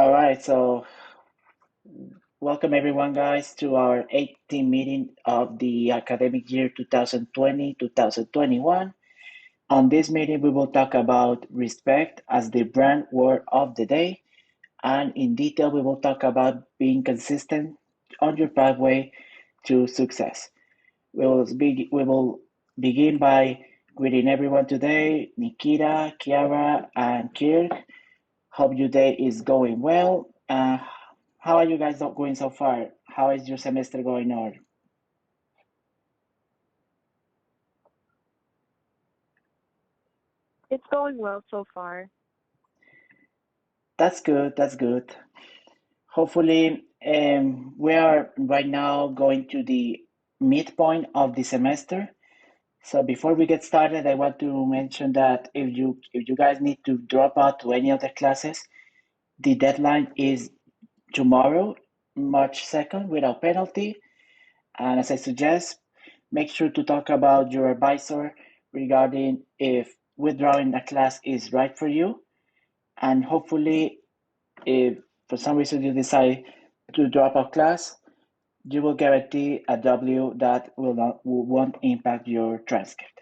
All right, so welcome everyone, guys, to our 18th meeting of the academic year 2020-2021. On this meeting, we will talk about respect as the brand word of the day, and in detail, we will talk about being consistent on your pathway to success. We will begin by greeting everyone today, Nikita, Kiara, and Kirk. Hope your day is going well. How are you guys going so far? How is your semester going on? It's going well so far. That's good. That's good. Hopefully, we are right now going to the midpoint of the semester. So before we get started, I want to mention that if you guys need to drop out to any of the classes, the deadline is tomorrow, March 2nd, without penalty. And as I suggest, make sure to talk about your advisor regarding if withdrawing a class is right for you. And hopefully, if for some reason you decide to drop a class, you will guarantee a W that won't impact your transcript.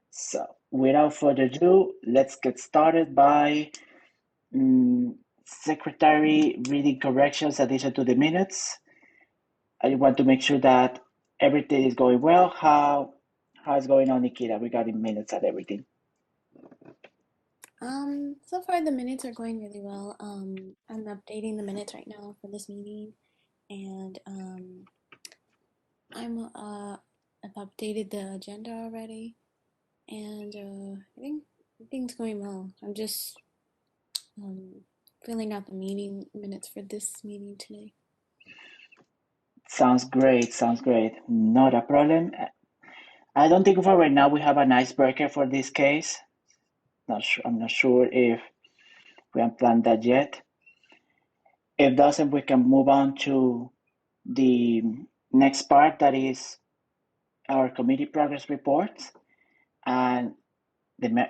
So, without further ado, let's get started by secretary reading corrections addition to the minutes. I want to make sure that everything is going well. How's going on, Nikita, regarding minutes and everything? So far the minutes are going really well. I'm updating the minutes right now for this meeting, and I've updated the agenda already, and I think everything's going well. I'm just filling out the meeting minutes for this meeting today. Sounds great. Sounds great. Not a problem. I don't think for right now we have an icebreaker for this case. Not sure. I'm not sure if we have planned that yet. If doesn't, we can move on to the next part, that is our committee progress reports and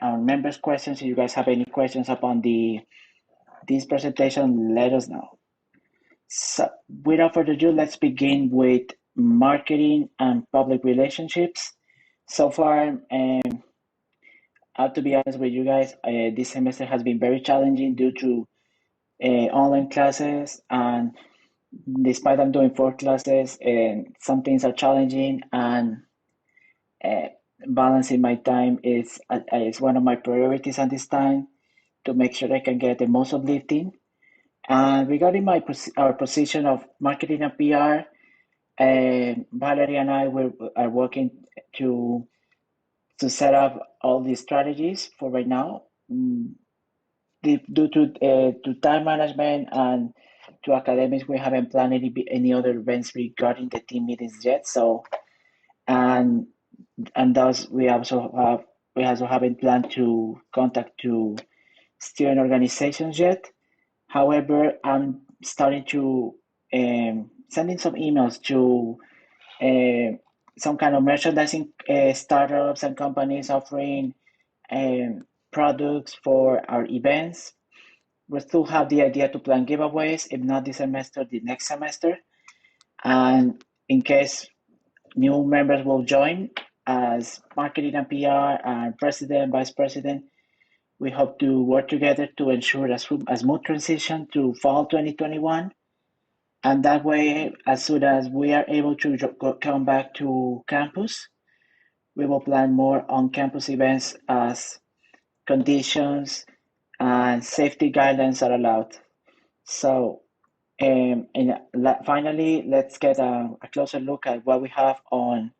our members' questions. If you guys have any questions upon this presentation, let us know. So, without further ado, let's begin with marketing and public relationships. So far, I have to be honest with you guys, this semester has been very challenging due to online classes, and despite I'm doing 4 classes, and some things are challenging, and uh, balancing my time is one of my priorities at this time to make sure I can get the most uplifting. And regarding our position of marketing and PR, Valerie and I are working to set up all these strategies for right now. Due to time management and to academics, we haven't planned any other events regarding the team meetings yet. So and thus we also haven't planned to contact to student organizations yet. However, I'm starting to sending some emails to some kind of merchandising startups and companies offering um, products for our events. We still have the idea to plan giveaways, if not this semester, the next semester. And in case new members will join as marketing and PR and president, vice president, we hope to work together to ensure a smooth transition to fall 2021. And that way, as soon as we are able to come back to campus, we will plan more on-campus events as conditions and safety guidelines are allowed. So, finally, let's get a closer look at what we have on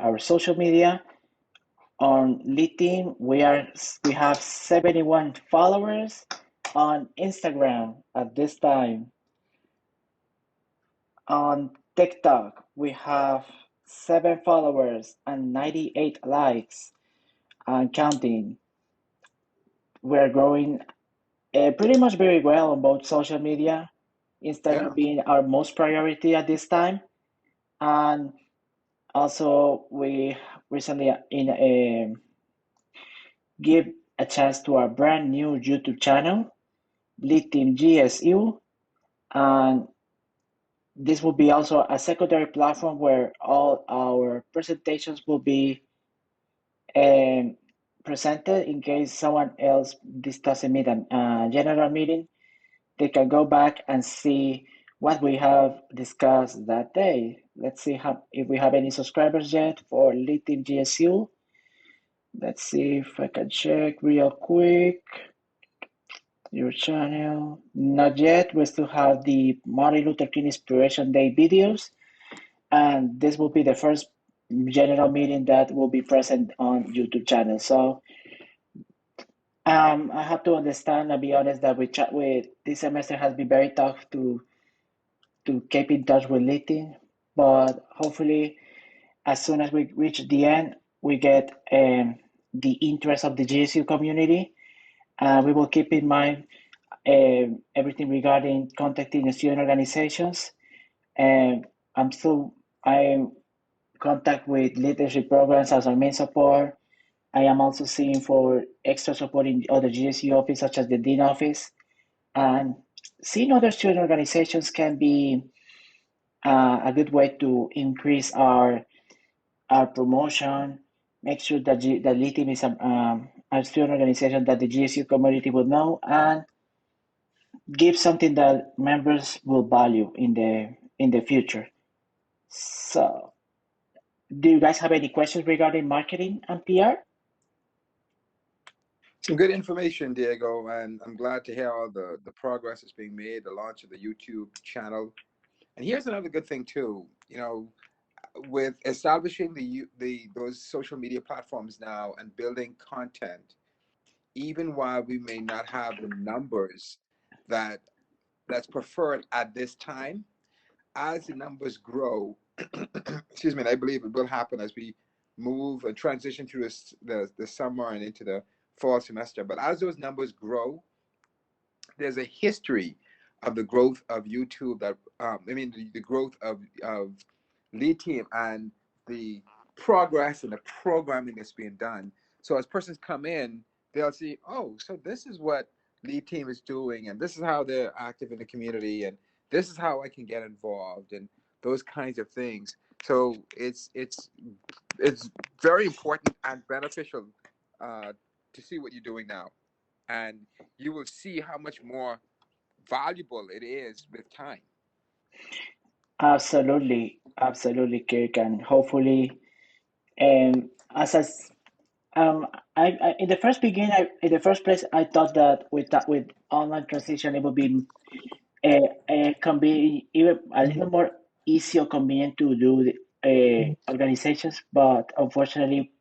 our social media. On Lead Team, we have 71 followers on Instagram at this time. On TikTok, we have 7 followers and 98 likes and counting. We're growing pretty much very well on both social media, Instagram being our most priority at this time. And also, we recently give a chance to our brand new YouTube channel lead team GSU, and this will be also a secondary platform where all our presentations will be um, presented in case someone else this doesn't meet a general meeting. They can go back and see what we have discussed that day. Let's see if we have any subscribers yet for lead team GSU. Let's see if I can check real quick. Your channel. Not yet. We still have the Martin Luther King Inspiration Day videos, and this will be the first general meeting that will be present on YouTube channel. So I have to understand and be honest that with this semester has been very tough to keep in touch with LinkedIn, but hopefully as soon as we reach the end, we get the interest of the GSU community. We will keep in mind everything regarding contacting the student organizations. And I'm contact with leadership programs as our main support. I am also seeing for extra support in other GSU office, such as the Dean office. And seeing other student organizations can be a good way to increase our promotion, make sure that that lead team is a student organization that the GSU community will know, and give something that members will value in the future. So, do you guys have any questions regarding marketing and PR? Some good information, Diego, and I'm glad to hear all the progress that's being made, the launch of the YouTube channel. And here's another good thing too, with establishing those social media platforms now and building content, even while we may not have the numbers that's preferred at this time, as the numbers grow, excuse me, and I believe it will happen as we move and transition through the summer and into the fall semester. But as those numbers grow, there's a history of the growth of YouTube that the growth of lead team and the progress and the programming that's being done. So as persons come in, they'll see, oh, so this is what lead team is doing, and this is how they're active in the community, and this is how I can get involved, and those kinds of things. So it's very important and beneficial to see what you're doing now, and you will see how much more valuable it is with time. Absolutely, absolutely, Kirk, and hopefully, as I, in the first beginning, in the first place, I thought that with online transition, it would be can be even a little more easy or convenient to do organizations, but unfortunately,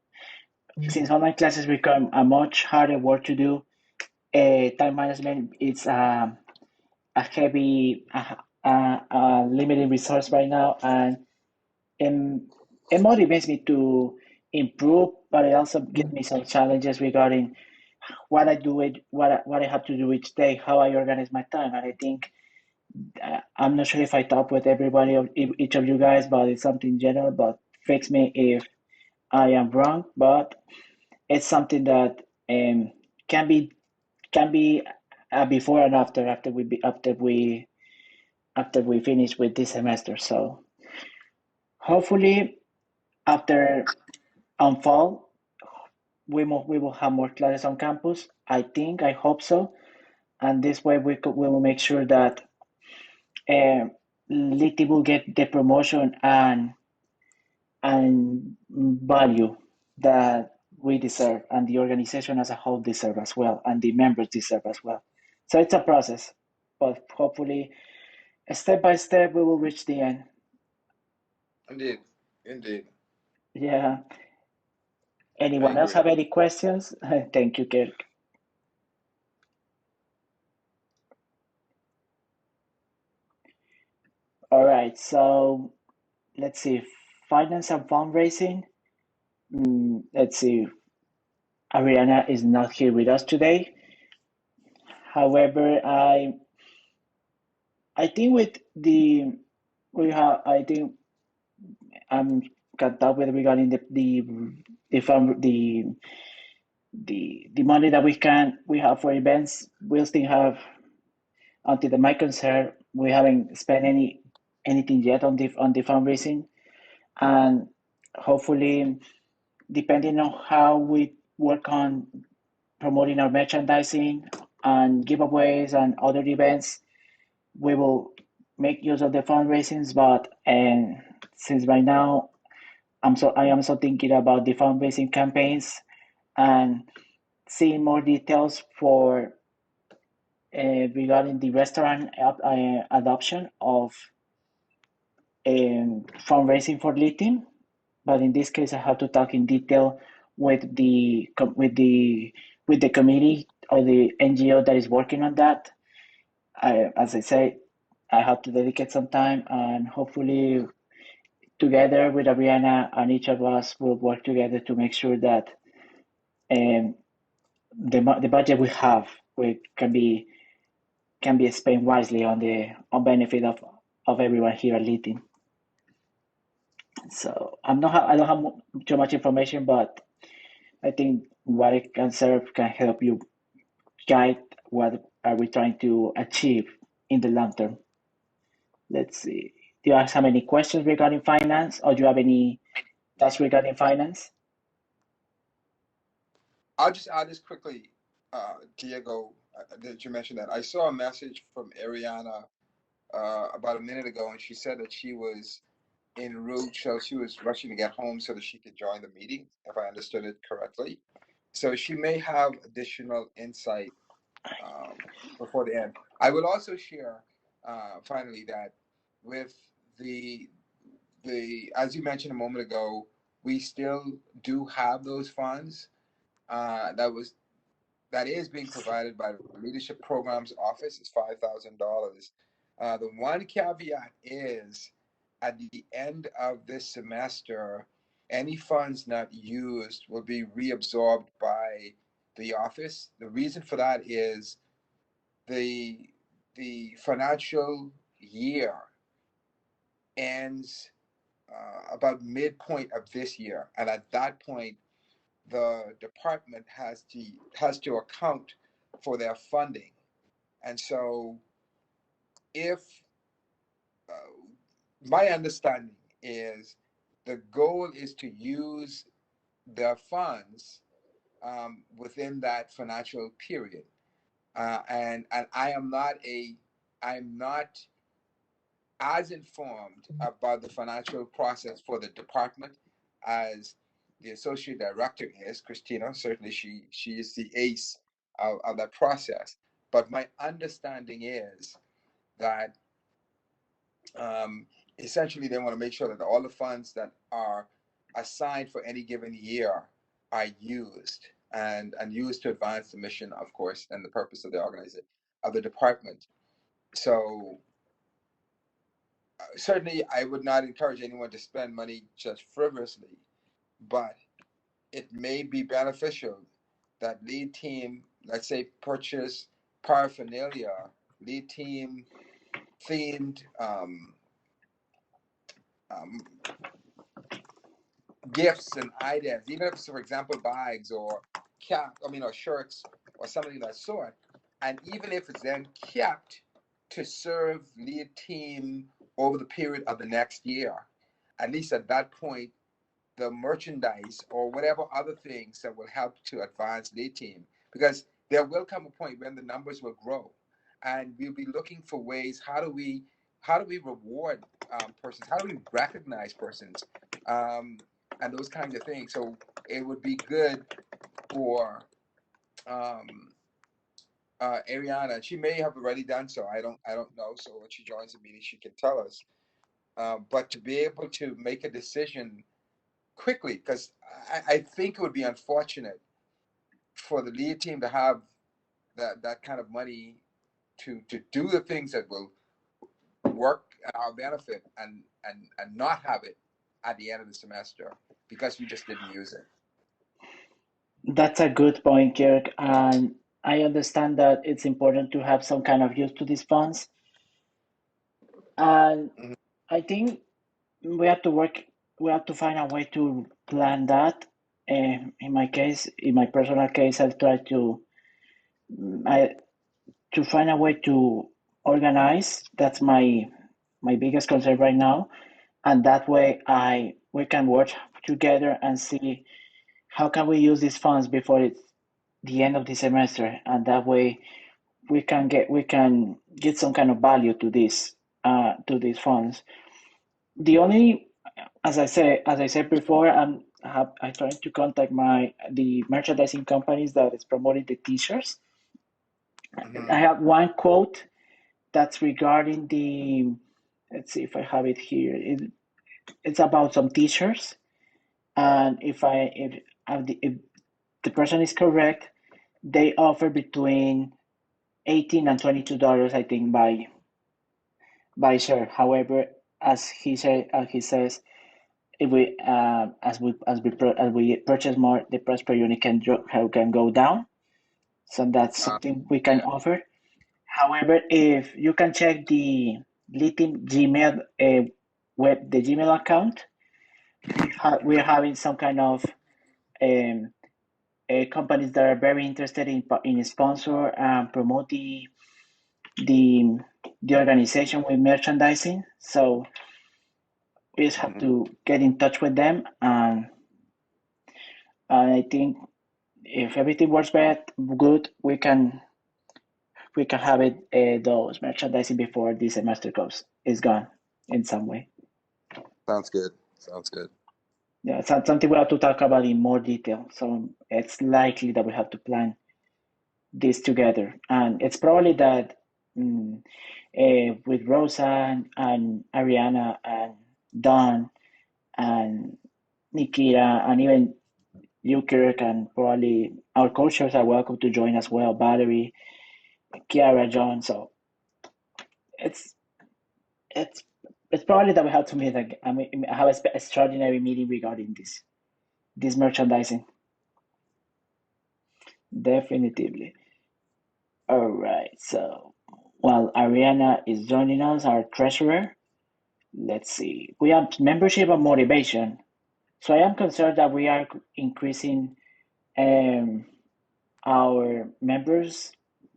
since online classes become a much harder work to do, time management is a heavy, limited resource right now, and um, it motivates me to improve, but it also gives me some challenges regarding what I do it, what I have to do each day, how I organize my time, and I think I'm not sure if I talk with everybody of each of you guys, but it's something general. But fix me if I am wrong. But it's something that can be can be before and after we finish with this semester. So hopefully after on fall we will have more classes on campus. I hope so, and this way we will make sure that Liti will get the promotion and value that we deserve, and the organization as a whole deserve as well, and the members deserve as well. So it's a process, but hopefully, step by step, we will reach the end. Indeed, indeed. Yeah. I Anyone else agree. have any questions? Thank you, Kirk. All right. So let's see. Finance and fundraising. Let's see. Ariana is not here with us today. However, I think with the we have I think I'm cut up with regarding the fund the money that we have for events. We'll still have. until the mic concern, we haven't spent anything yet on the fundraising, and hopefully, depending on how we work on promoting our merchandising and giveaways and other events, we will make use of the fundraisings. But and since right now I am so thinking about the fundraising campaigns and seeing more details for regarding the restaurant adoption of fundraising for Lithium. But in this case, I have to talk in detail with the committee or the NGO that is working on that. As I say, I have to dedicate some time, and hopefully, together with Ariana and each of us will work together to make sure that um, the budget we have can be spent wisely on benefit of everyone here at Lithium. So I don't have too much information, but I think what it can serve can help you guide what are we trying to achieve in the long term. Let's see. Do you guys have any questions regarding finance, or do you have any thoughts regarding finance? I'll just add this quickly, Diego, that you mentioned that. I saw a message from Ariana about a minute ago, and she said that she was en route, so she was rushing to get home so that she could join the meeting, if I understood it correctly. So she may have additional insight before the end. I will also share, finally, that with the as you mentioned a moment ago, we still do have those funds that is being provided by the Leadership Programs Office. Is $5,000. The one caveat is at the end of this semester, any funds not used will be reabsorbed by the office. The reason for that is the financial year ends about midpoint of this year, and at that point, the department has to account for their funding. And so, if my understanding is the goal is to use the funds within that financial period, and I'm not as informed about the financial process for the department as the associate director is, Christina. Certainly, she is the ace of that process. But my understanding is that essentially they want to make sure that all the funds that are assigned for any given year are used and used to advance the mission, of course, and the purpose of the organization of the department. So certainly I would not encourage anyone to spend money just frivolously, but it may be beneficial that lead team, let's say, purchase paraphernalia, lead team themed um, gifts and items, even if it's, for example, bags or or shirts or something of that sort. And even if it's then kept to serve lead team over the period of the next year, at least at that point, the merchandise or whatever other things that will help to advance lead team, because there will come a point when the numbers will grow, and we'll be looking for ways. How do we reward persons? How do we recognize persons? And those kinds of things. So it would be good for Ariana. She may have already done so. I don't know. So when she joins the meeting, she can tell us. But to be able to make a decision quickly, because I think it would be unfortunate for the lead team to have that kind of money to do the things that will work at our benefit and not have it at the end of the semester because we just didn't use it. That's a good point, Kirk. And I understand that it's important to have some kind of use to these funds. And Mhm. I think we have to work, we have to find a way to plan that. In my case, in my personal case, I'll try to I to find a way to organized. That's my biggest concern right now, and that way we can work together and see how can we use these funds before it's the end of the semester, and that way we can get some kind of value to these funds. The only, as I said before, I tried to contact the merchandising companies that is promoting the t-shirts. Mm-hmm. I have one quote that's regarding the, let's see if I have it here. It's about some t-shirts, and if the person is correct, they offer between $18 and $22, I think, by share. However, as he says, if we as we purchase more, the price per unit can go down. So that's something we can Yeah. offer. However, if you can check the LinkedIn Gmail the Gmail account, we're having some kind of um, companies that are very interested in sponsor and promote the the organization with merchandising. So we just have Mm-hmm. to get in touch with them, and I think if everything works good, we can have it those merchandising before the semester is gone in some way. Sounds good. Sounds good. Yeah, it's something we have to talk about in more detail. So it's likely that we have to plan this together, and it's probably that mm, with Rosa and Ariana and Don and Nikita and even you, Kirk, and probably our coaches are welcome to join as well. Valerie, Kiara, John. So it's it's it's probably that we have to meet. Like, I mean, have a extraordinary meeting regarding this merchandising. Definitively. All right. So while Ariana is joining us, our treasurer, let's see. We have membership and motivation. So I am concerned that we are increasing um, our members.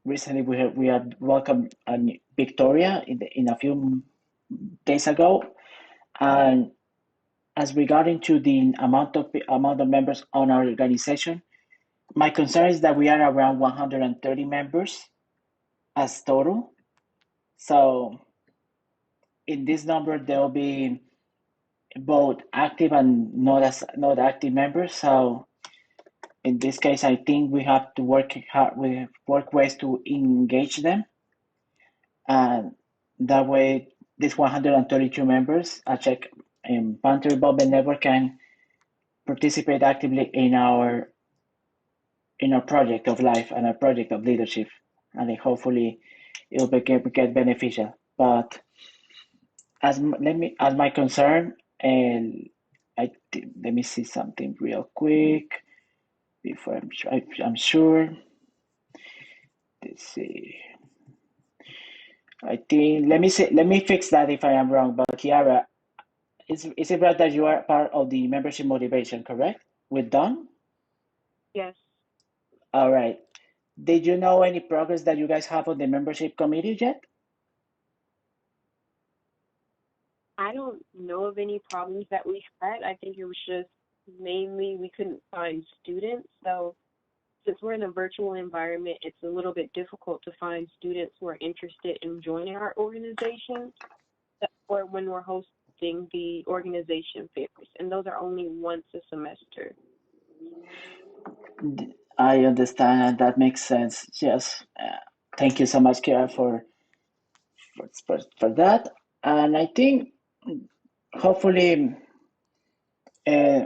Recently, we had welcomed Victoria in a few days ago, and as regarding to the amount of members on our organization, my concern is that we are around 130 members as total. So in this number, there will be both active and not active members. So in this case, I think we have to work hard. We work ways to engage them, and that way, these 132 members, I check in Panther Bob and Network can participate actively in our project of life and our project of leadership, and then hopefully it'll get beneficial. But as my concern, and let me see something real quick before I'm sure. Let's see. I think let me fix that if I am wrong. But Kiara, is it right that you are part of the membership motivation, correct? With Don? Yes. All right. Did you know any progress that you guys have on the membership committee yet? I don't know of any problems that we had. I think it was just mainly we couldn't find students. So since we're in a virtual environment, it's a little bit difficult to find students who are interested in joining our organization or when we're hosting the organization fairs. And those are only once a semester. I understand, and that makes sense. Yes. Thank you so much, Kira, for that. And I think hopefully uh,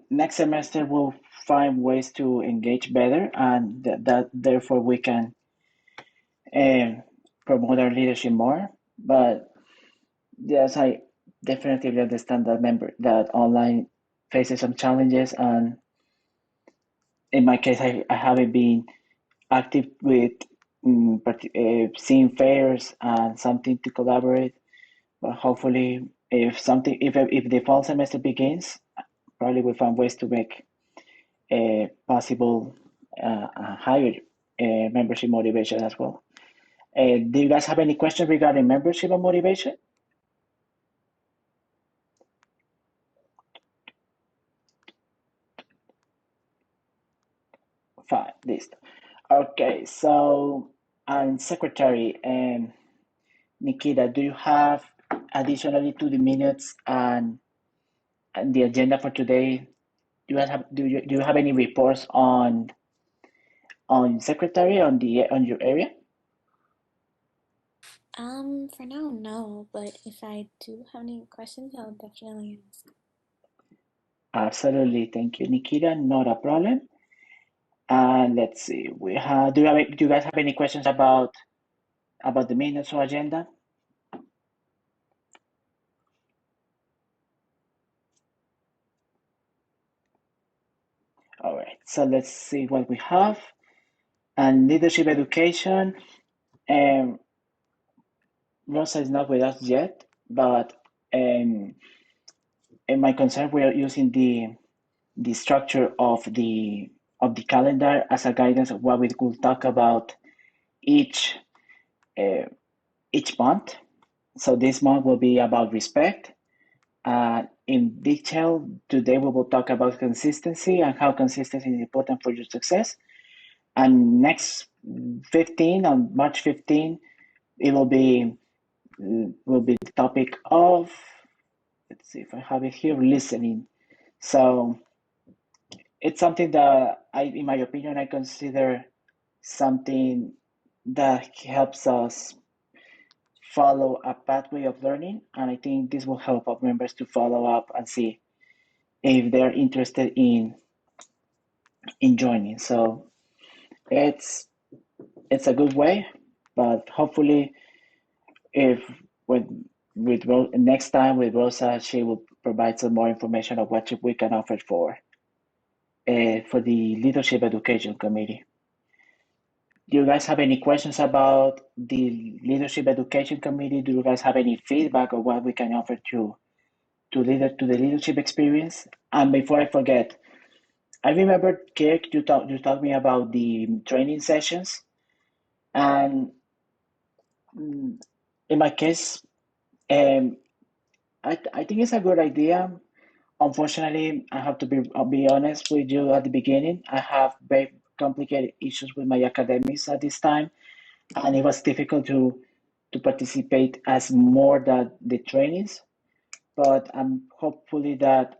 next semester we'll find ways to engage better, and that therefore we can uh, promote our leadership more. But yes, I definitely understand that online faces some challenges, and in my case, I haven't been active with seeing fairs and something to collaborate. But hopefully, if the fall semester begins, probably we find ways to make a possible higher membership motivation as well. Do you guys have any questions regarding membership and motivation? Fine, list. Okay, so and secretary Nikita, do you have additionally to the minutes and the agenda for today? Do you have any reports on secretary on your area? For now, no, but if I do have any questions, I'll definitely ask. Absolutely, thank you, Nikita. Not a problem. And let's see, we have. Do you guys have any questions about the minutes or agenda? All right, so let's see what we have. And leadership education. Um, Rosa is not with us yet, but um, in my concern, we are using the structure of the calendar as a guidance of what we could talk about each uh, each month. So this month will be about respect. In detail, today we will talk about consistency and how consistency is important for your success. And next 15 on March 15, it will be the topic of, let's see if I have it here, listening. So it's something that in my opinion, I consider something that helps us follow a pathway of learning. And I think this will help our members to follow up and see if they're interested in joining. So it's it's a good way, but hopefully if with next time with Rosa, she will provide some more information of what we can offer for the Leadership Education Committee. Do you guys have any questions about the Leadership Education Committee? Do you guys have any feedback of what we can offer to the leadership experience? And before I forget, I remember, Kirk, you talked me about the training sessions, and in my case, um, I think it's a good idea. Unfortunately, I have to I'll be honest with you at the beginning. I have very complicated issues with my academics at this time, and it was difficult to participate as more than the trainings. But I'm hopefully that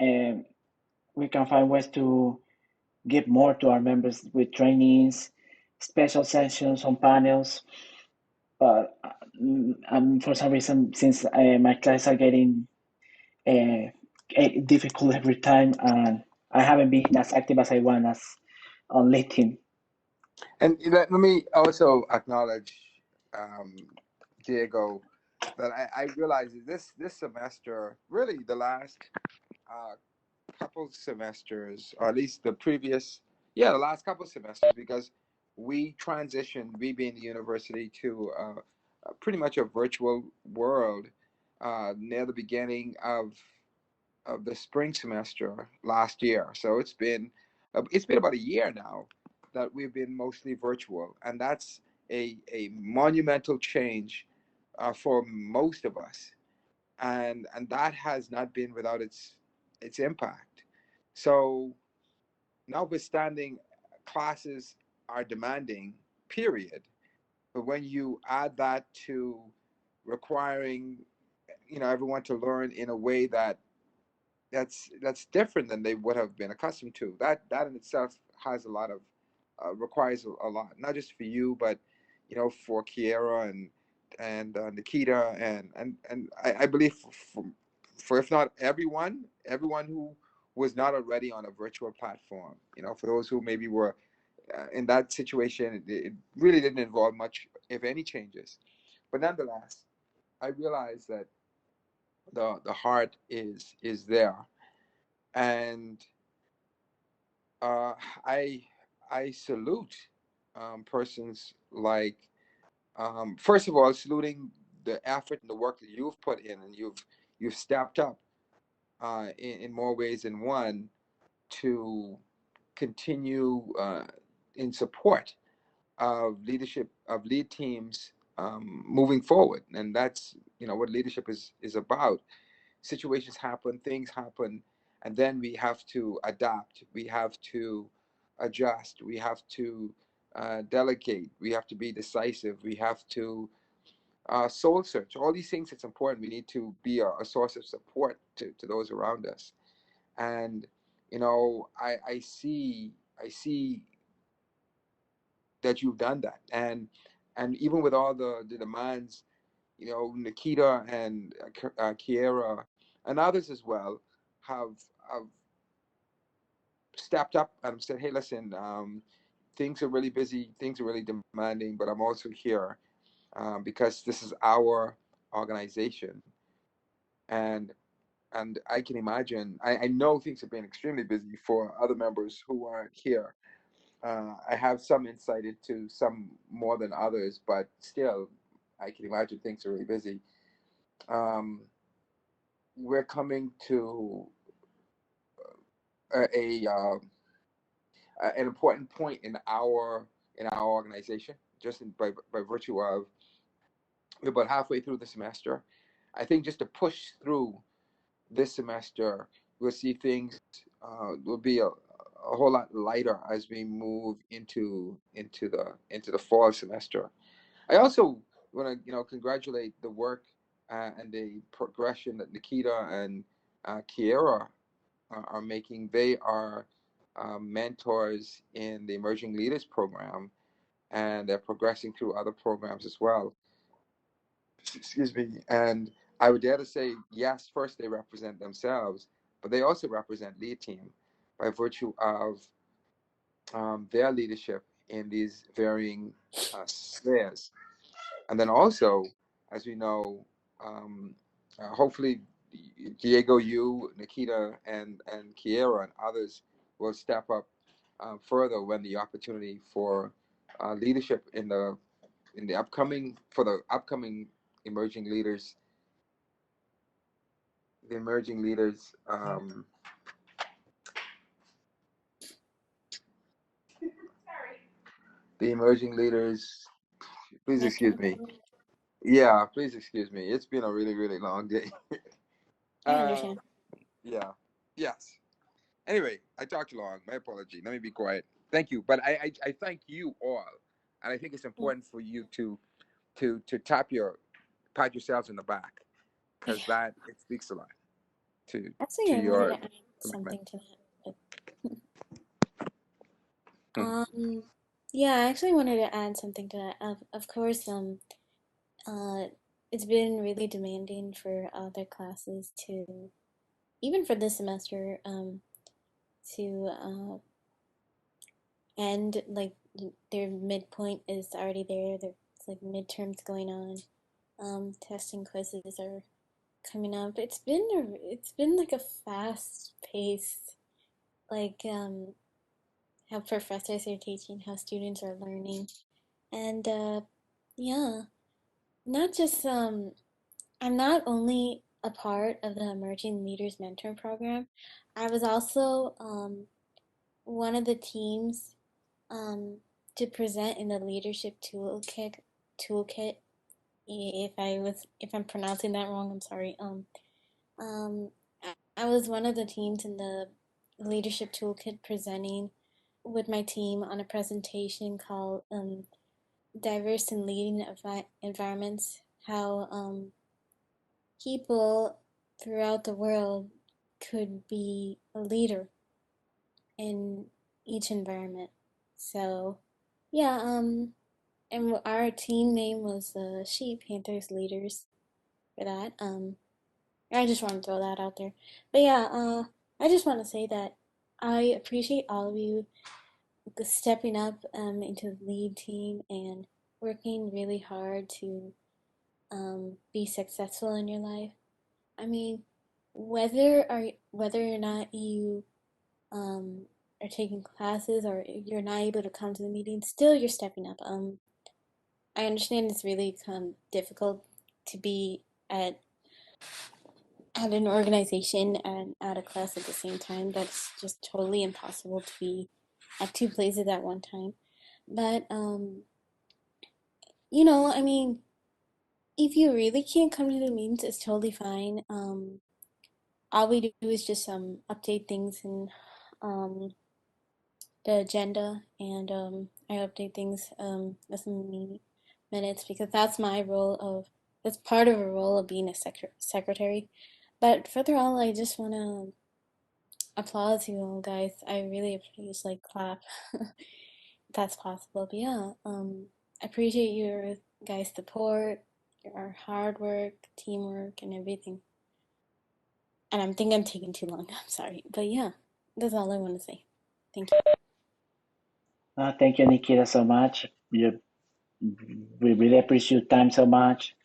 um, we can find ways to give more to our members with trainings, special sessions on panels. But for some reason, since my classes are getting uh, difficult every time, and I haven't been as active as I want as on LinkedIn. And let me also acknowledge, Diego, that I realized that this semester, really the last uh, couple semesters, or at least the previous, yeah, the last couple semesters, because we transitioned, we being the university, to pretty much a virtual world near the beginning of the spring semester last year. So it's been about a year now that we've been mostly virtual, and that's a monumental change for most of us, and that has not been without its impact. So, notwithstanding, classes are demanding, period. But when you add that to requiring, everyone to learn in a way that's different than they would have been accustomed to, that in itself has a lot of requires a lot, not just for you, but for Kiera and Nikita and I believe for if not everyone who was not already on a virtual platform. For those who maybe were in that situation, it really didn't involve much, if any, changes. But nonetheless, I realized that the heart is there, and uh, I I salute persons like, first of all, saluting the effort and the work that you've put in, and you've stepped up in more ways than one to continue in support of leadership of lead teams moving forward, and that's what leadership is about. Situations happen, things happen, and then we have to adapt. We have to adjust. We have to delegate. We have to be decisive. We have to soul search. All these things, it's important. We need to be a source of support to those around us. And I see that you've done that. And even with all the demands, Nikita and Kiera and others as well have stepped up and said, hey, listen, things are really busy, things are really demanding, but I'm also here because this is our organization. And and I can imagine, I know things have been extremely busy for other members who aren't here. I have some insight into some more than others, but still, I can imagine things are really busy. Um, we're coming to a an important point in our organization, just by virtue of we're about halfway through the semester. I think just to push through this semester, we'll see things will be a whole lot lighter as we move into the fall semester. I also want to congratulate the work and the progression that Nikita and Kiera are making. They are mentors in the Emerging Leaders program, and they're progressing through other programs as well. Excuse me. And I would dare to say, yes, first they represent themselves, but they also represent Lead Team by virtue of their leadership in these varying spheres. And then also, as we know, hopefully Diego, you, Nikita, and Kiera and others will step up further when the opportunity for leadership in the upcoming emerging leaders, the emerging leaders, the emerging leaders. Please excuse Mentoring me. program. Yeah, please excuse me. It's been a really, really long day. I uh, understand. yeah. Yes. Anyway, I talked long. My apology. Let me be quiet. Thank you. But I thank you all, and I think it's Mm, important for you to pat yourselves in the back, because yeah. that it speaks a lot to Actually, I wanted your to add commitment. something to that. But, Hmm. yeah, I actually wanted to add something to that. Of course, uh, it's been really demanding for other classes to, even for this semester, to end like their midpoint is already there. There's like midterms going on. Testing quizzes are coming up. It's been like a fast pace, like how professors are teaching, how students are learning, and yeah, not just I'm not only a part of the Emerging Leaders Mentor Program. I was also one of the teams um, to present in the leadership toolkit. If I'm pronouncing that wrong, I'm sorry. Um, I was one of the teams in the leadership toolkit presenting with my team on a presentation called "Diverse and Leading Environments: How People Throughout the World Could Be a Leader in Each Environment." So, yeah, and our team name was Sheep Panthers Leaders for that. I just want to throw that out there. But yeah, I just want to say that I appreciate all of you stepping up into the lead team and working really hard to be successful in your life. I mean, whether or not you um, are taking classes or you're not able to come to the meeting, still you're stepping up. I understand it's really difficult to be at an organization and at a class at the same time. That's just totally impossible to be at two places at one time. But you know, I mean, if you really can't come to the meetings, it's totally fine. All we do is just update things in um the agenda, and I update things with some minutes because that's part of a role of being a secretary. But further on, I just want to applaud you all guys. I really appreciate like clap if that's possible. But yeah, I appreciate your guys' support, your hard work, teamwork, and everything. And I'm thinking I'm taking too long. I'm sorry, but yeah, that's all I want to say. Thank you. Thank you, Nikita, so much. We really appreciate your time so much.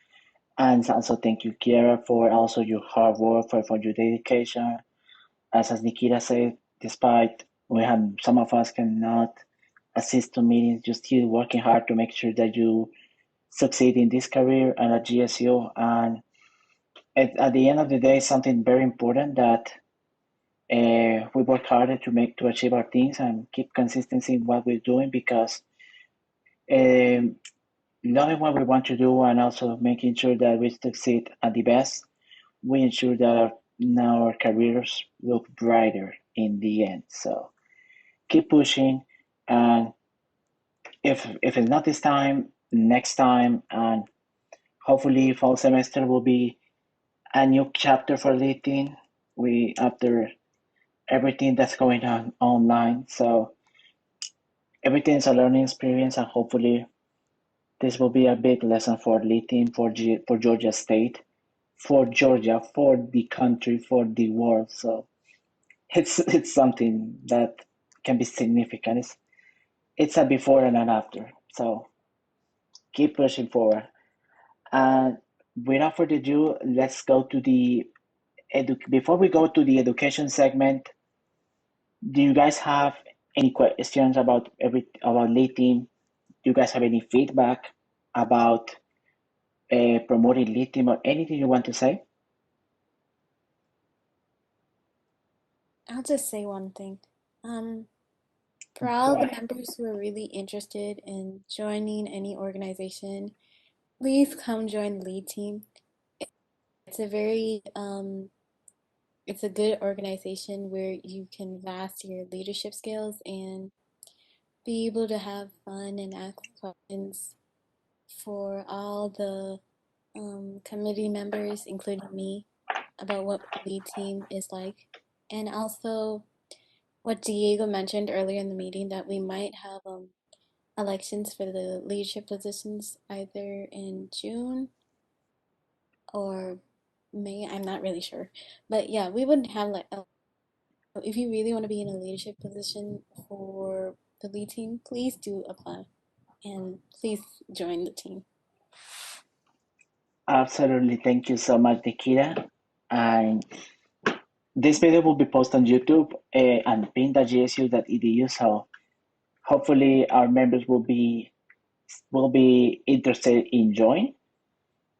And also thank you, Kiera, for also your hard work, for your dedication. As Nikita said, despite we have some of us cannot assist to meetings, you're still working hard to make sure that you succeed in this career and at GSU. And at the end of the day, something very important that we work harder to achieve our things and keep consistency in what we're doing because um, knowing what we want to do and also making sure that we succeed at the best, we ensure that our careers look brighter in the end. So keep pushing, and if it's not this time, next time, and hopefully fall semester will be a new chapter for LinkedIn. We after everything that's going on online, so everything's a learning experience, and hopefully this will be a big lesson for LinkedIn for Georgia State, for Georgia, for the country, for the world. So it's something that can be significant. It's a before and an after. So keep pushing forward. And without further ado, let's go to the before we go to the education segment. Do you guys have any questions about lead team? Do you guys have any feedback about promoting lead team or anything you want to say? I'll just say one thing. Um, for all Go the ahead. members who are really interested in joining any organization, please come join the lead team. It's a very it's a good organization where you can vast your leadership skills and be able to have fun and ask questions for all the committee members, including me, about what the lead team is like. And also, what Diego mentioned earlier in the meeting that we might have elections for the leadership positions either in June or May. I'm not really sure. But yeah, we would have like, if you really want to be in a leadership position for the lead team, please do apply and please join the team. Absolutely. Thank you so much, Nikita. And this video will be posted on YouTube and pinned at gsu.edu. So hopefully our members will be interested in joining.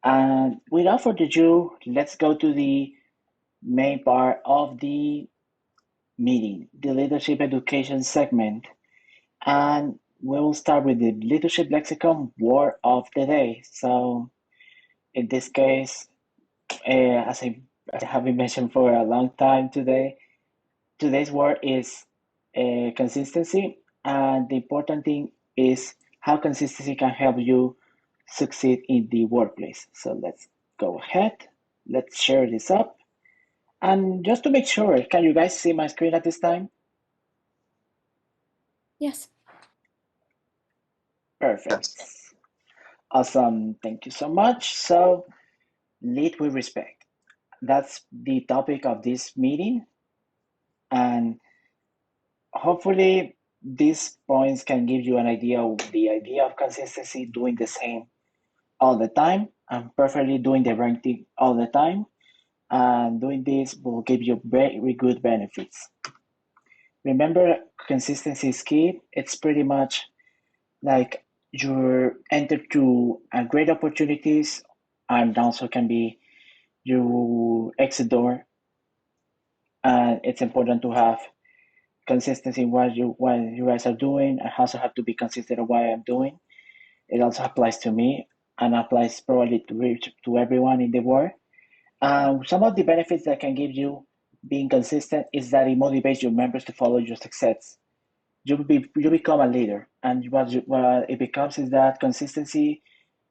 And without further ado, let's go to the main part of the meeting, the leadership education segment. And we will start with the leadership lexicon word of the day. So in this case, as I have been mentioned for a long time today, today's word is consistency. And the important thing is how consistency can help you succeed in the workplace. So let's go ahead. Let's share this up. And just to make sure, can you guys see my screen at this time? Yes. Perfect. Awesome. Thank you so much. So, lead with respect. That's the topic of this meeting. And hopefully, these points can give you an idea of the idea of consistency, doing the same all the time, and perfectly doing the right thing all the time. And doing this will give you very good benefits. Remember, consistency is key. It's pretty much like you enter to great opportunities and also can be you exit door. And it's important to have consistency in what you guys are doing. I also have to be consistent in what I'm doing. It also applies to me and applies probably to everyone in the world. Some of the benefits that can give you being consistent is that it motivates your members to follow your success. You become a leader, and what it becomes is that consistency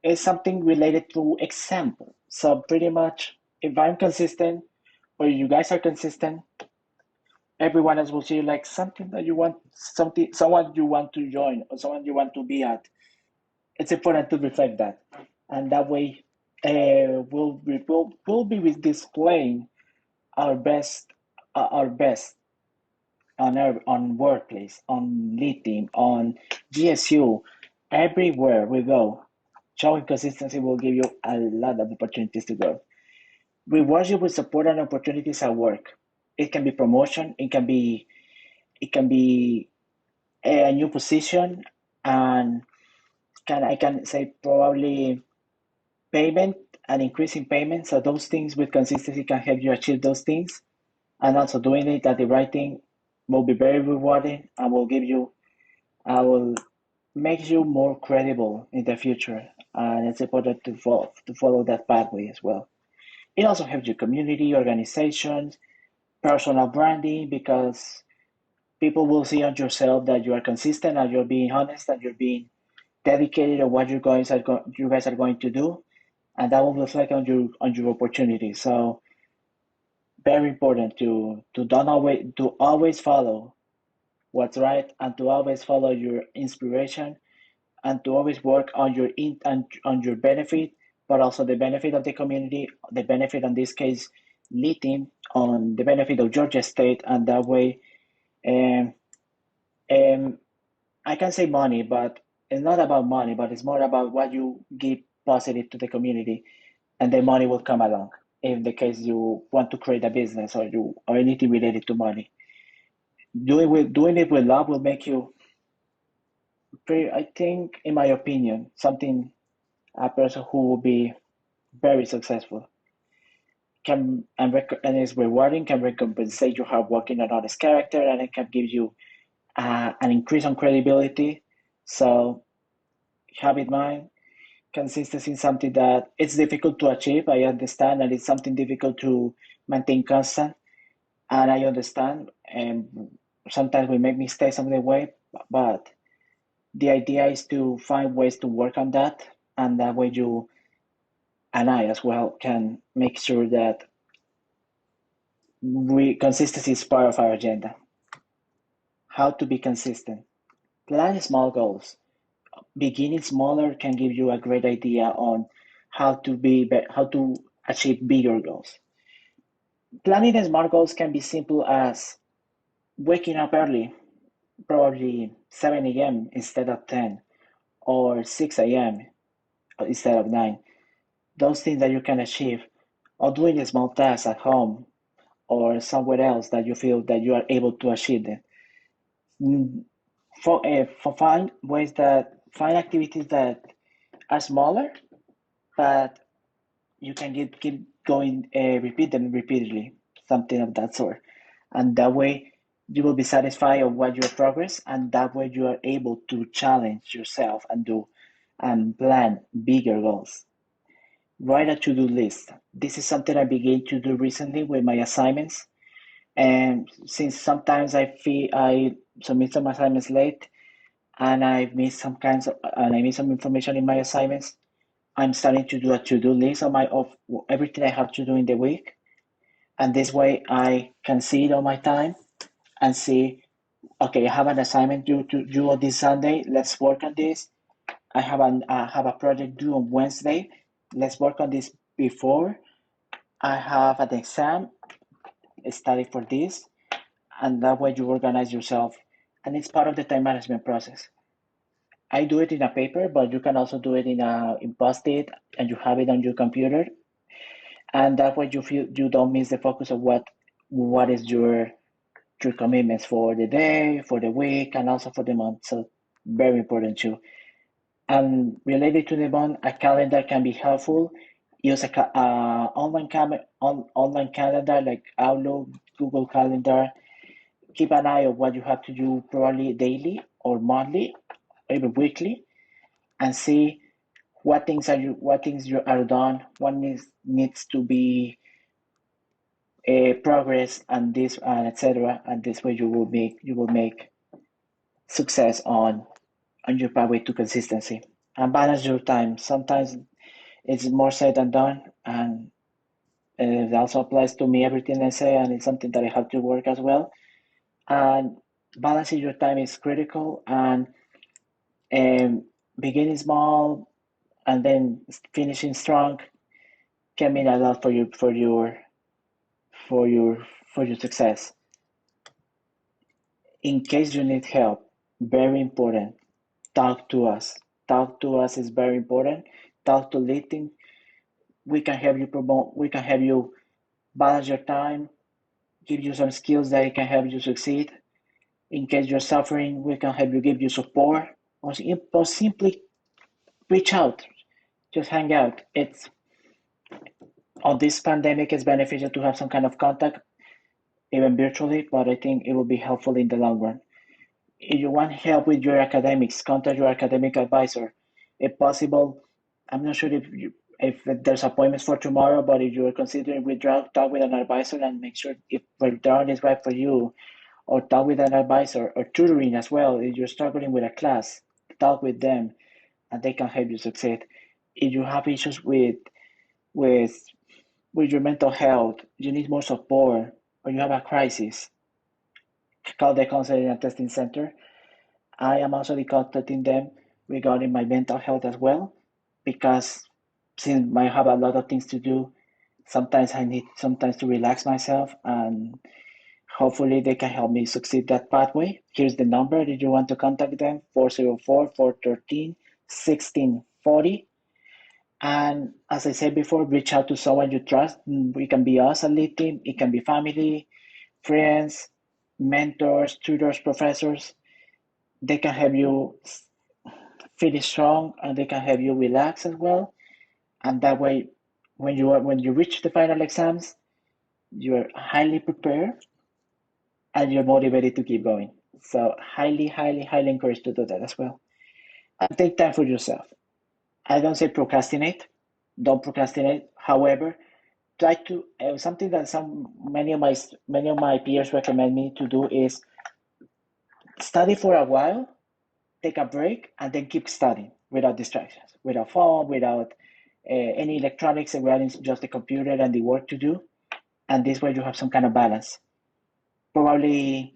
is something related to example. So pretty much, if I'm consistent or you guys are consistent, everyone else will see like something that you want, someone you want to join or someone you want to be at. It's important to reflect that, and that way, we'll be with displaying our best, our best on workplace, on lead team, on GSU, everywhere we go. Showing consistency will give you a lot of opportunities to grow. Rewards you with support and opportunities at work. It can be promotion. It can be a new position, and I can say probably payment and increasing payment. So those things with consistency can help you achieve those things. And also doing it at the right thing will be very rewarding and will make you more credible in the future. And it's important to follow that pathway as well. It also helps your community, organizations, personal branding, because people will see on yourself that you are consistent and you're being honest and you're being dedicated on what you guys are going to do, and that will reflect on your opportunities. So very important to always follow what's right, and to always follow your inspiration, and to always work on on your benefit, but also the benefit of the community, the benefit in this case leading on the benefit of Georgia State, and that way, um, um, I can say money, but it's not about money, but it's more about what you give positive to the community, and the money will come along. In the case you want to create a business or anything related to money, doing it with love will make you pretty, I think, in my opinion, something a person who will be very successful and is rewarding, can recompensate your hard work in an honest character, and it can give you an increase on credibility. So have in mind, consistency is something that it's difficult to achieve. I understand that it's something difficult to maintain constant, and I understand. And sometimes we make mistakes on the way, but the idea is to find ways to work on that, and that way you and I as well can make sure that consistency is part of our agenda. How to be consistent? Plan small goals. Beginning smaller can give you a great idea on how to achieve bigger goals. Planning smart goals can be simple as waking up early, probably 7 a.m. instead of 10, or 6 a.m. instead of 9. Those things that you can achieve, or doing a small tasks at home or somewhere else that you feel that you are able to achieve them. Mm, find activities that are smaller, but you can keep going, repeat them repeatedly, something of that sort, and that way you will be satisfied of what your progress, and that way you are able to challenge yourself and do and plan bigger goals. Write a to-do list. This is something I began to do recently with my assignments, and since sometimes I feel I submit some assignments late, and I miss some information in my assignments, I'm starting to do a to-do list of everything I have to do in the week, and this way I can see it on my time and see, okay, I have an assignment due on this Sunday. Let's work on this. I have a project due on Wednesday. Let's work on this before. I have an exam. Study for this, and that way you organize yourself, and it's part of the time management process. I do it in a paper, but you can also do it in Post-it, and you have it on your computer, and that way you don't miss the focus of what is your commitments for the day, for the week, and also for the month. So very important too. And related to the month, a calendar can be helpful. Use online calendar like Outlook, Google Calendar. keep an eye on what you have to do probably daily or monthly, or even weekly, and see what things you are done, what needs to be progress, and this and etc. And this way you will make success on your pathway to consistency and balance your time. Sometimes it's more said than done, and it also applies to me everything I say, and it's something that I have to work as well. And balancing your time is critical, and um, beginning small and then finishing strong can mean a lot for your for your success. In case you need help, very important, talk to us. Talk to us is very important. Talk to LinkedIn. We can help you promote. We can help you balance your time. Give you some skills that can help you succeed. In case you're suffering, we can help you give you support, or simply reach out. Just hang out. It's on this pandemic. It's beneficial to have some kind of contact, even virtually, but I think it will be helpful in the long run. If you want help with your academics, contact your academic advisor. If possible, I'm not sure if there's appointments for tomorrow, but if you're considering withdrawal, talk with an advisor and make sure if withdrawal is right for you, or talk with an advisor, or tutoring as well. If you're struggling with a class, talk with them and they can help you succeed. If you have issues with with your mental health, you need more support, or you have a crisis, call the counseling and testing center. I am also contacting them regarding my mental health as well, because since I have a lot of things to do, sometimes I need sometimes to relax myself, and hopefully they can help me succeed that pathway. Here's the number if you want to contact them: 404-413-1640. And as I said before, reach out to someone you trust. It can be us, a lead team, it can be family, friends, mentors, tutors, professors. They can help you finish strong, and they can help you relax as well. And that way, when you reach the final exams, you're highly prepared and you're motivated to keep going. So highly encouraged to do that as well. And take time for yourself. I don't say procrastinate. Don't procrastinate. However, try to something that many of my peers recommend me to do is study for a while, take a break, and then keep studying without distractions, without phone, without any electronics, and without just the computer and the work to do. And this way you have some kind of balance. Probably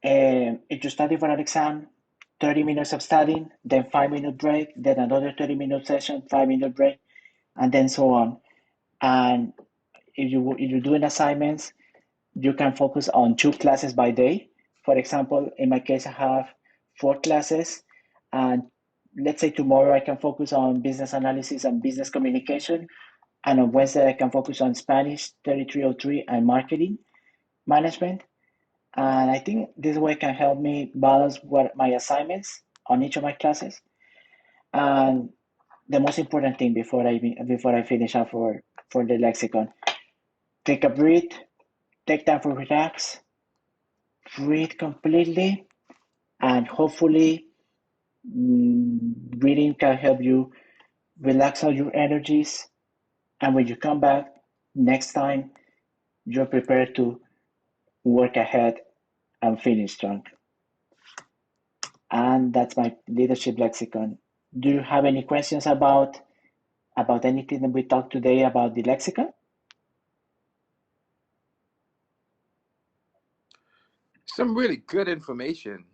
if you study for an exam, 30 minutes of studying, then 5 minute break, then another 30-minute session, 5 minute break, and then so on. And if you're doing assignments, you can focus on 2 classes by day. For example, in my case, I have 4 classes, and let's say tomorrow I can focus on business analysis and business communication, and on Wednesday I can focus on Spanish 3303 and marketing management. And I think this way can help me balance what my assignments on each of my classes. And the most important thing before I finish up for the lexicon, take a breath, take time for relax, breathe completely, and hopefully reading can help you relax all your energies. And when you come back next time, you're prepared to work ahead and finish strong. And that's my leadership lexicon. Do you have any questions about anything that we talked today about the lexicon? Some really good information,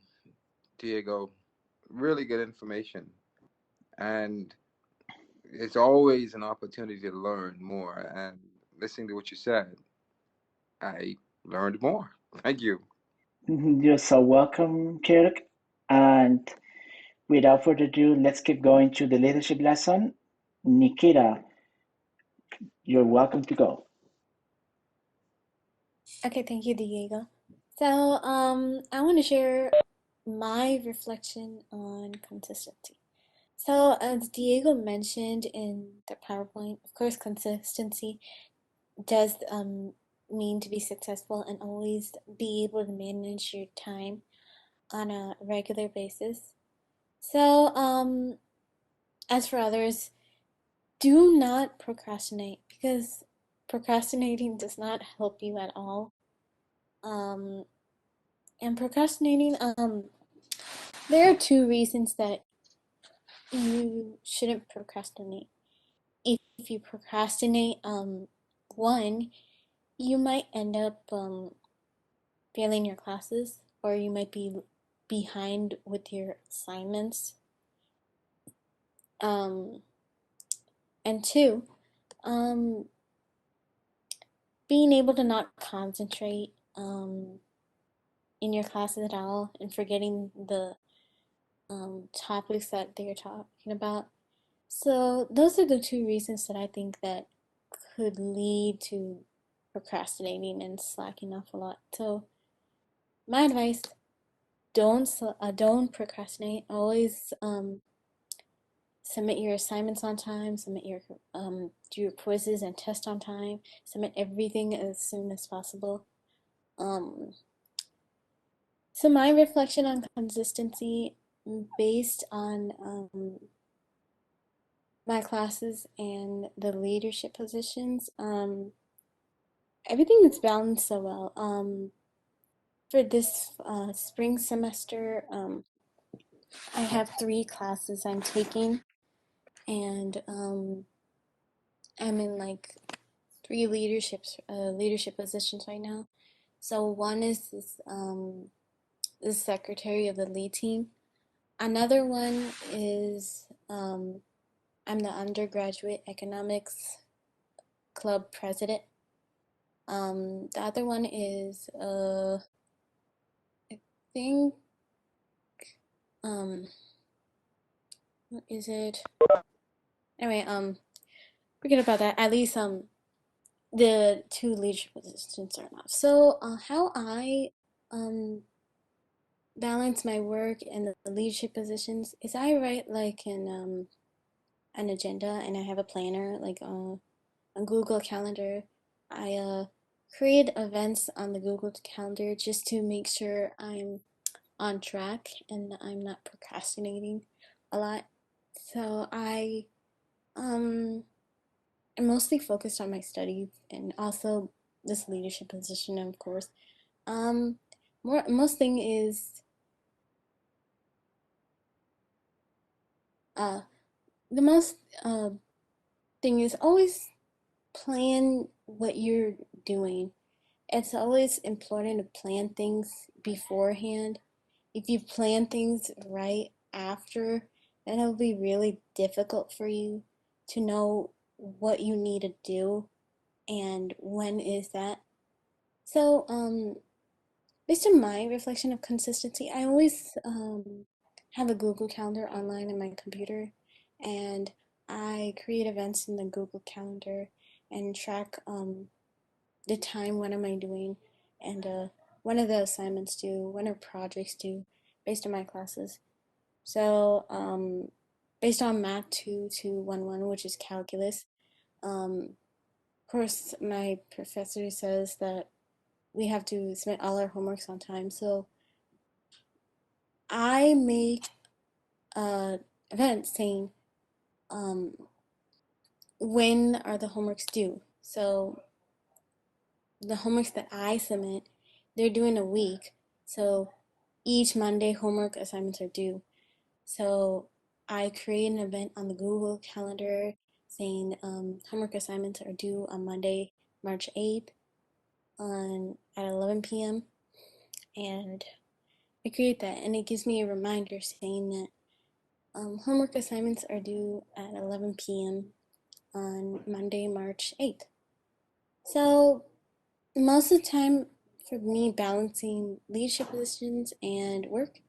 Diego. Really good information. And it's always an opportunity to learn more. And listening to what you said, I learned more. Thank you. You're so welcome, Kirk. And without further ado, let's keep going to the leadership lesson. Nikita, you're welcome to go. Okay, thank you, Diego. So, I want to share my reflection on consistency. So, as Diego mentioned in the PowerPoint, of course, consistency does mean to be successful and always be able to manage your time on a regular basis. So, as for others, do not procrastinate because procrastinating does not help you at all. Um, and procrastinating, there are two reasons that you shouldn't procrastinate. If you procrastinate, one, you might end up failing your classes, or you might be behind with your assignments. Um, and two, um, being able to not concentrate in your classes at all and forgetting the topics that they're talking about. So those are the two reasons that I think that could lead to procrastinating and slacking off a lot. So my advice: don't procrastinate. Always submit your assignments on time. Submit your do your quizzes and tests on time. Submit everything as soon as possible. Um, so my reflection on consistency, based on my classes and the leadership positions, everything is balanced so well. For this spring semester, I have 3 classes I'm taking, and I'm in like 3 leadership positions right now. So one is the secretary of the lead team. Another one is I'm the undergraduate economics club president. The other one is I think um what is it? Anyway, forget about that. At least the 2 leadership positions are enough. So how I um balance my work and the leadership positions is I write like an agenda, and I have a planner like on Google Calendar. I create events on the Google Calendar just to make sure I'm on track and I'm not procrastinating a lot. So um I'm mostly focused on my studies and also this leadership position, of course. Um most thing is uh the most thing is always plan what you're doing. It's always important to plan things beforehand. If you plan things right after, then it'll be really difficult for you to know what you need to do and when is that. So, based on my reflection of consistency, I always have a Google Calendar online in my computer, and I create events in the Google Calendar and track the time, what am I doing, and when are the assignments due, when are projects due, based on my classes. So, based on Math 2211, which is calculus, of course, my professor says that we have to submit all our homeworks on time. So, I make a event saying, um, when are the homeworks due? So, the homeworks that I submit, they're due in a week. So, each Monday, homework assignments are due. So I create an event on the Google Calendar saying homework assignments are due on Monday, March 8th at 11 p.m. And I create that, and it gives me a reminder saying that homework assignments are due at 11 p.m. on Monday, March 8th. So most of the time, for me, balancing leadership positions and work,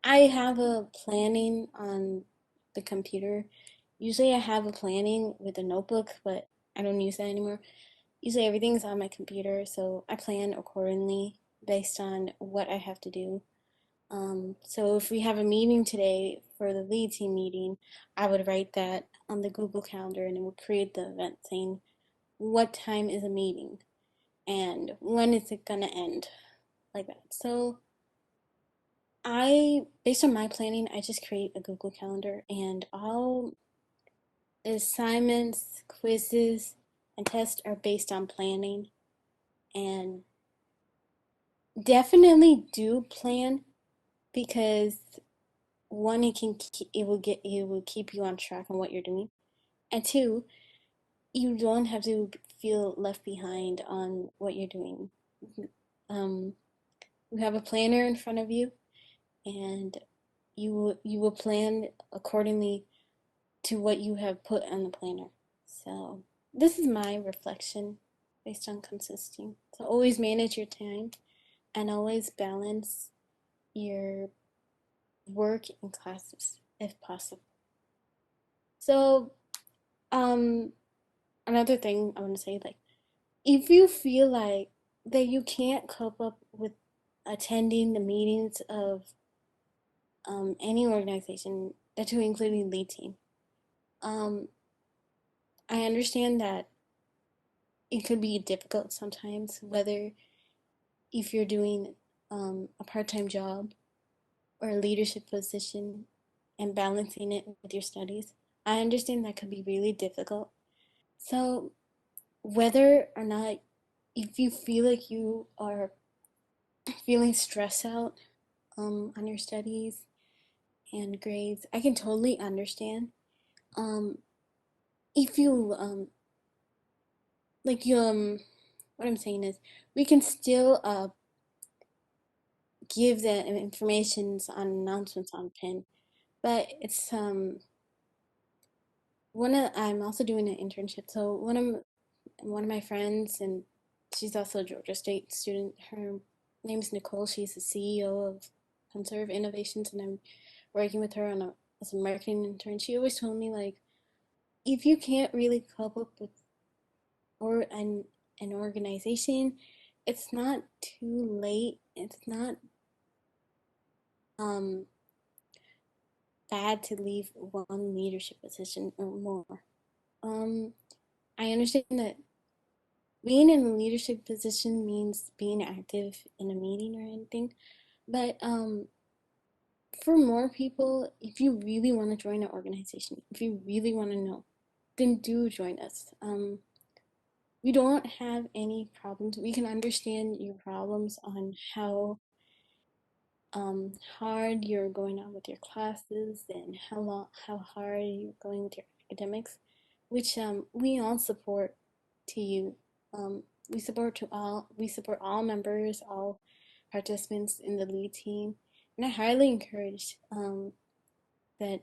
I have a planning on the computer. Usually I have a planning with a notebook, but I don't use that anymore. Usually everything's on my computer, so I plan accordingly based on what I have to do. So if we have a meeting today for the lead team meeting, I would write that on the Google Calendar, and it would create the event saying what time is a meeting. and when is it gonna end, like that. So based on my planning, I just create a Google Calendar, and all assignments, quizzes, and tests are based on planning. And definitely do plan, because one, it will keep you on track on what you're doing, and two, you don't have to feel left behind on what you're doing. Um, you have a planner in front of you, and you will plan accordingly to what you have put on the planner. So this is my reflection based on consisting. So always manage your time and always balance your work and classes if possible. So another thing I want to say, like, if you feel like that you can't cope up with attending the meetings of any organization, that to including lead team, um, I understand that it could be difficult sometimes, whether if you're doing a part-time job or a leadership position and balancing it with your studies. I understand that could be really difficult. So whether or not, if you feel like you are feeling stressed out on your studies and grades, I can totally understand. Um, if you like you what I'm saying is, we can still give the informations on announcements on pin, but it's I'm also doing an internship, so one of my friends, and she's also a Georgia State student. Her name's Nicole. She's the CEO of Conserve Innovations, and I'm working with her as a marketing intern. She always told me, like, if you can't really cope up with an organization, it's not too late. It's not um bad to leave one leadership position or more. I understand that being in a leadership position means being active in a meeting or anything, but for more people, if you really want to join an organization, if you really want to know, then do join us. We don't have any problems. We can understand your problems on how hard you're going on with your classes and how hard you're going with your academics, which we all support to you. We support all members, all participants in the lead team, and I highly encourage that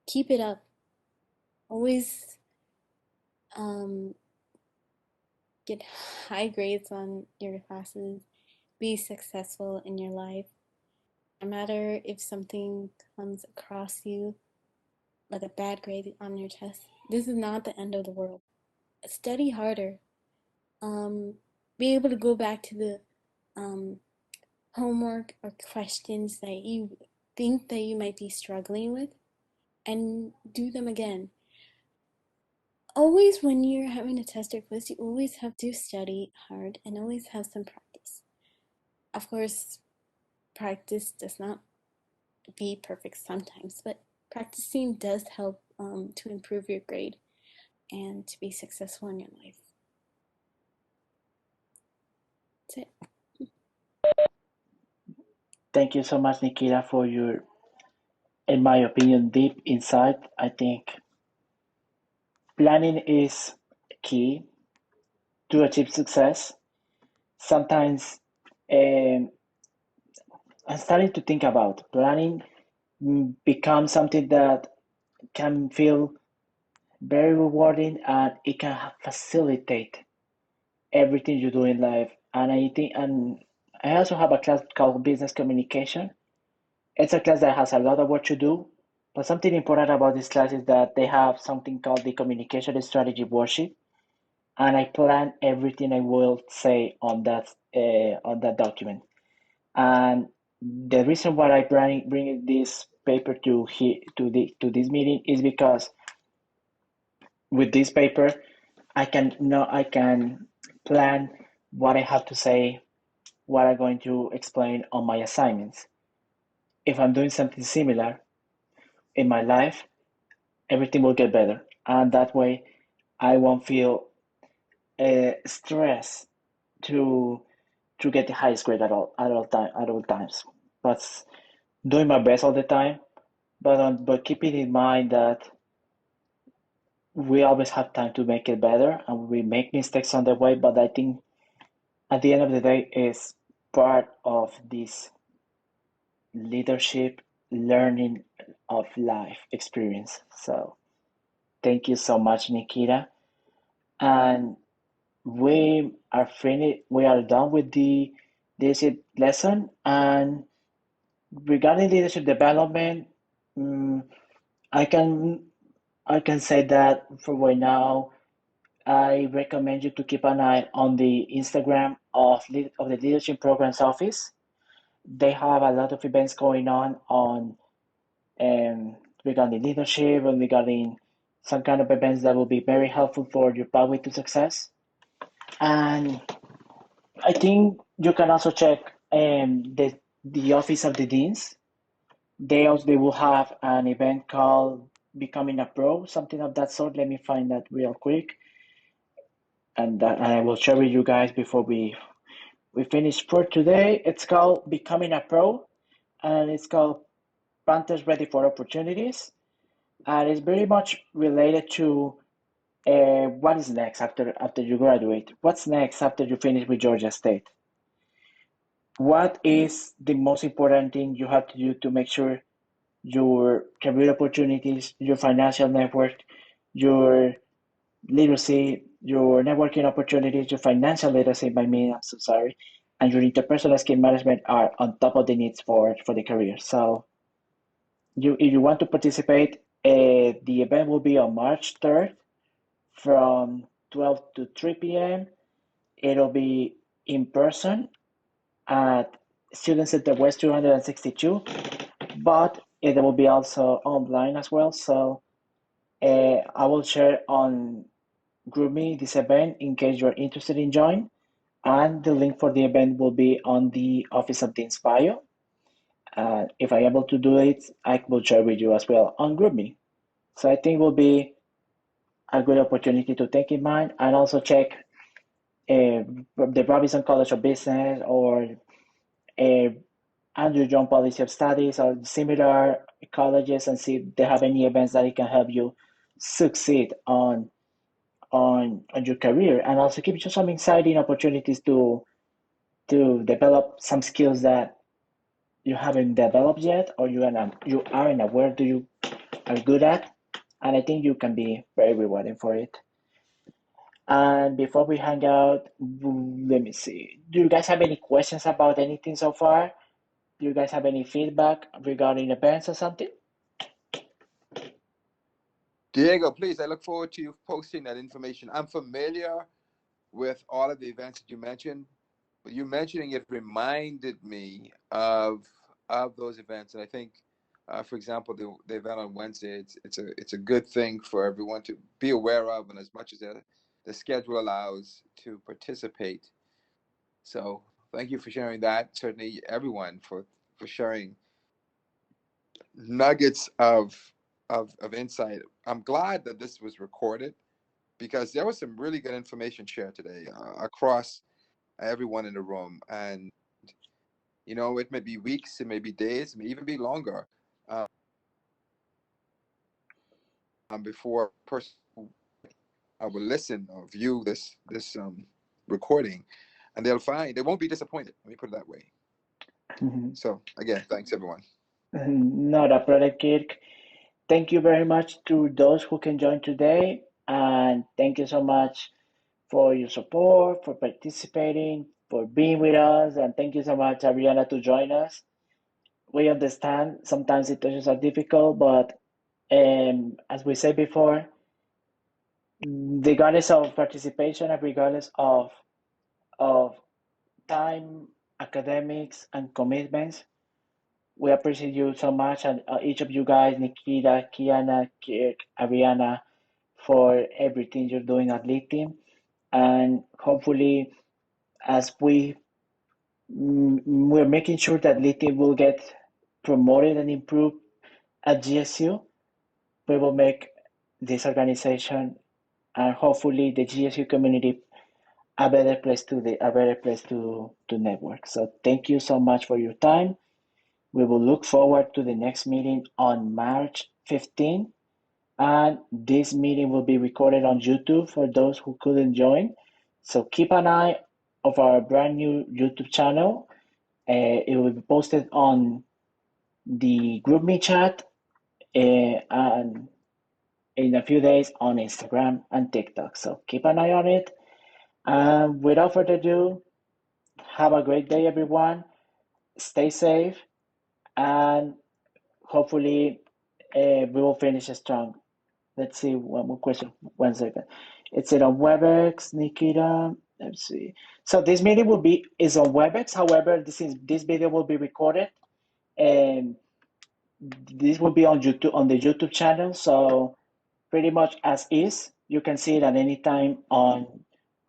keep it up. Always get high grades on your classes. Be successful in your life. No matter if something comes across you, like a bad grade on your test, this is not the end of the world. Study harder. Be able to go back to the homework or questions that you think that you might be struggling with and do them again. Always, when you're having a test or quiz, you always have to study hard and always have some practice. Of course, practice does not be perfect sometimes, but practicing does help to improve your grade and to be successful in your life. That's it. Thank you so much, Nikita, for your, in my opinion, deep insight. I think planning is key to achieve success. Sometimes um, I'm starting to think about planning becomes something that can feel very rewarding, and it can facilitate everything you do in life. And I think, and I also have a class called business communication. It's a class that has a lot of work to do, but something important about this class is that they have something called the communication strategy worksheet, and I plan everything I will say on that document. And the reason why I bring this paper to this meeting is because with this paper I can plan what I have to say, what I'm going to explain on my assignments. If I'm doing something similar in my life, everything will get better. And that way, I won't feel stress to get the highest grade at all times. But doing my best all the time, but keeping in mind that we always have time to make it better, and we make mistakes on the way. But I think at the end of the day, is part of this leadership learning of life experience. So thank you so much, Nikita. And we are finished. We are done with the leadership lesson. And regarding leadership development, mm, I can I can say that for right now, I recommend you to keep an eye on the Instagram of the Leadership Programs Office. They have a lot of events going on regarding leadership and regarding some kind of events that will be very helpful for your pathway to success. And I think you can also check the Office of the Deans. They will have an event called Becoming a Pro, something of that sort. Let me find that real quick, and I will share with you guys before we finish for today. It's called Becoming a Pro, and it's called Panthers Ready for Opportunities, and it's very much related to what is next after you graduate. What's next after you finish with Georgia State? What is the most important thing you have to do to make sure your career opportunities, your financial network, your literacy, your networking opportunities, your financial literacy, by me, I'm so sorry, and your interpersonal skill management are on top of the needs for the career. So if you want to participate, the event will be on March 3rd from 12 to 3 p.m. It'll be in person at Student Center West 262, but it will be also online as well. So I will share on GroupMe this event in case you're interested in join, and the link for the event will be on the Office of Dean's bio. If I'm able to do it, I will share with you as well on GroupMe. So I think will be a good opportunity to take in mind, and also check the Robinson College of Business or uh, Andrew John Policy of Studies or similar colleges, and see if they have any events that it can help you succeed on your career, and also give you some exciting opportunities to develop some skills that you haven't developed yet, or you aren't aware that you are good at, and I think you can be very rewarding for it. And before we hang out, let me see. Do you guys have any questions about anything so far? Do you guys have any feedback regarding events or something? Diego, please, I look forward to you posting that information. I'm familiar with all of the events that you mentioned, but you mentioning it reminded me of those events. And I think, for example, the event on Wednesday, it's a good thing for everyone to be aware of, and as much as the schedule allows, to participate. So thank you for sharing that. Certainly, everyone for sharing nuggets of insight. I'm glad that this was recorded because there was some really good information shared today across everyone in the room. And it may be weeks, it may be days, it may even be longer before a person will listen or view this recording, and they won't be disappointed. Let me put it that way. So again, thanks everyone. Not a problem, Kirk. Thank you very much to those who can join today, and thank you so much for your support, for participating, for being with us, and thank you so much, Ariana, to join us. We understand sometimes situations are difficult, but as we said before, regardless of participation and regardless of time, academics, and commitments, we appreciate you so much, and each of you guys, Nikita, Kiana, Kirk, Ariana, for everything you're doing at Lead Team. And hopefully, as we're making sure that lithium will get promoted and improved at GSU, we will make this organization and hopefully the GSU community a better place to network. So thank you so much for your time. We will look forward to the next meeting on March 15th. And this meeting will be recorded on YouTube for those who couldn't join. So keep an eye of our brand new YouTube channel. It will be posted on the GroupMe chat and in a few days on Instagram and TikTok. So keep an eye on it. And without further ado, have a great day, everyone. Stay safe, and hopefully we will finish strong. Let's see, one more question. 1 second. It's it on WebEx, Nikita? Let's see. So this meeting is on WebEx. However, this video will be recorded, and this will be on YouTube on the YouTube channel. So pretty much as is, you can see it at any time on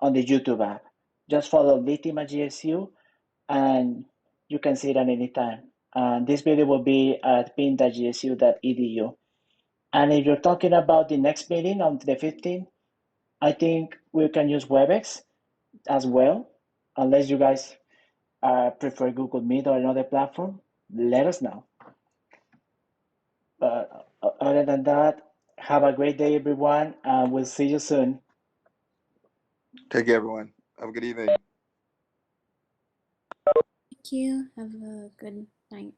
the YouTube app. Just follow Litima GSU, and you can see it at any time. This video will be at pin.gsu.edu. And if you're talking about the next meeting on the 15th, I think we can use WebEx as well, unless you guys prefer Google Meet or another platform. Let us know. But other than that, have a great day, everyone, and we'll see you soon. Take care, everyone. Have a good evening. Thank you. Have a good night.